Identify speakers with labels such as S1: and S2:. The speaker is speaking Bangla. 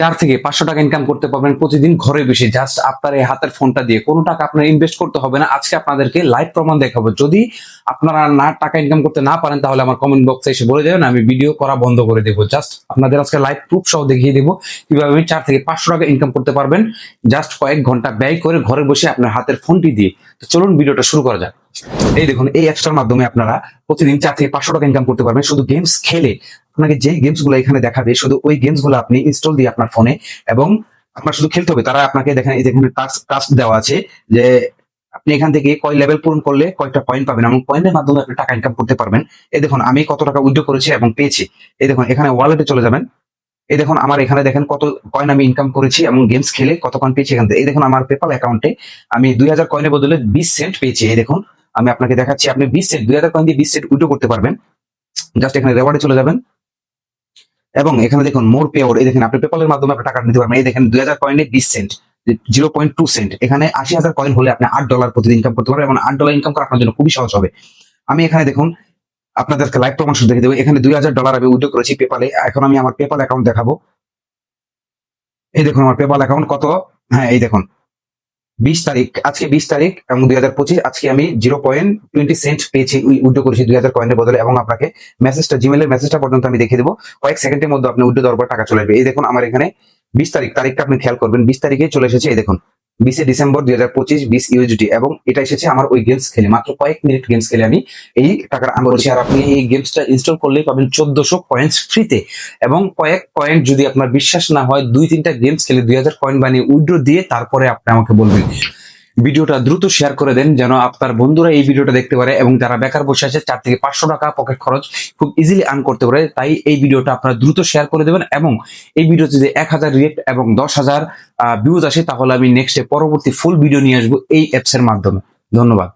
S1: 4 থেকে 500 টাকা ইনকাম করতে পারবেন প্রতিদিন ঘরে বসে, জাস্ট আপনার এই হাতের ফোনটা দিয়ে। কোনো টাকা আপনার ইনভেস্ট করতে হবে না। আজকে আপনাদেরকে লাইভ প্রমাণ দেখাবো। যদি আপনারা টাকা ইনকাম করতে না পারেন তাহলে আমার কমেন্ট বক্সে এসে বলে যাবেন, আমি ভিডিও করা বন্ধ করে দেবো। জাস্ট আপনাদের আজকে লাইভ প্রুফ সহ দেখিয়ে দেবো কিভাবে 4 থেকে 500 টাকা ইনকাম করতে পারবেন জাস্ট কয়েক ঘন্টা ব্যয় করে ঘরে বসে আপনার হাতের ফোনটি দিয়ে। তো চলুন ভিডিওটা শুরু করা যাক। এই দেখুন, এই অ্যাপসটার মাধ্যমে আপনারা প্রতিদিন 4 থেকে 500 টাকা ইনকাম করতে পারবেন শুধু গেমস খেলে। আপনাকে যে গেমস গুলো এখানে দেখাবে শুধু ওই গেমস গুলো আপনি ইনস্টল দিয়ে আপনার ফোনে, এবং আপনার শুধু খেলতে হবে। তারা আপনাকে দেখেন এই দেখুন টাস্ক দেওয়া আছে যে আপনি এখান থেকে কয় লেভেল পূরণ করলে কয়টা পয়েন্ট পাবেন, এবং পয়েন্টের মাধ্যমে আপনি টাকা ইনকাম করতে পারবেন। এই দেখুন আমি কত টাকা উইথড্র করেছি এবং পেয়েছি। এই দেখুন এখানে ওয়ালেটে চলে যাবেন। এই দেখুন আমার এখানে দেখেন কত কয়েন আমি ইনকাম করেছি এবং গেমস খেলে কত কয়েন পেয়েছি এখান থেকে। এই দেখুন আমার পেপাল অ্যাকাউন্টে আমি 2000 কয়েনের বদলে 20 সেন্ট পেয়েছি। এই দেখুন আমি আপনাকে দেখাচ্ছি, আপনি 20 সেন্ট 2000 কয়েন দিয়ে 20 সেন্ট উইথড্র করতে পারবেন। জাস্ট এখানে রেওয়ার্ডে চলে যাবেন এবং এখানে দেখুন মোর পে আউট। এই দেখেন আপনি পেপালের মাধ্যমে আপনি টাকা নিতে পারবেন। এই দেখেন 2000 কয়েনে 20 সেন্ট, 0.2 সেন্ট। এখানে 80,000 কয়েন হলে আপনি $8 প্রতিদিন ইনকাম করতে পারবেন, এবং $8 ইনকাম করা আপনার জন্য খুবই সহজ হবে। আমি এখানে দেখুন আপনাদেরকে লাইভ প্রমাণ শুধু দেখে দেবো। এখানে $2000 আমি উইথড্র করেছি পেপালে। এখন আমি আমার পেপাল অ্যাকাউন্ট দেখাবো। এই দেখুন আমার পেপাল অ্যাকাউন্ট কত। হ্যাঁ এই দেখুন 20 তারিখ, আজকে 20 তারিখ এবং 2025, আজকে আমি 0.20 সেন্ট পেয়েছি উইথড্র করেছি 2000 কয়েনের বদলে। এবং আপনাকে মেসেজটা, জিমেলের মেসেজটা পর্যন্ত আমি দেখে দেবো। কয়েক সেকেন্ডের মধ্যে আপনি উইথড্র দেওয়ার পর টাকা চলে আসবে। এই দেখুন আমার এখানে 20 তারিখ, তারিখটা আপনি খেয়াল করবেন, 20 তারিখে চলে এসেছে। এই দেখুন 20 ডিসেম্বর 2025, 20 ইউএসডি, এবং এটা এসেছে আমার ওই গেমস খেলে, মাত্র কয়েক মিনিট গেমস খেলে আমি এই টাকার আর্ন করেছি। আর আপনি এই গেমসটা ইনস্টল করলেই পাবেন 1400 পয়েন্টস ফ্রিতে। এবং কয়েক পয়েন্ট যদি আপনার বিশ্বাস না হয়, 2-3টা গেমস খেলে 2000 পয়েন্ট বানিয়ে উইথড্র দিয়ে তারপরে আপনি আমাকে বলবেন। ভিডিওটা দ্রুত শেয়ার করে দেন যেন আপনার বন্ধুরা এই ভিডিওটা দেখতে পারে, এবং যারা বেকার বসে আছে 4 থেকে 500 টাকা পকেট খরচ খুব ইজিলি আর্ন করতে পারে। তাই এই ভিডিওটা আপনারা দ্রুত শেয়ার করে দেবেন, এবং এই ভিডিও যদি 1000 রিয়েক্ট এবং 10,000 ভিউজ আসে তাহলে আমি নেক্সটে পরবর্তী ফুল ভিডিও নিয়ে আসবো এই অ্যাপস এর মাধ্যমে। ধন্যবাদ।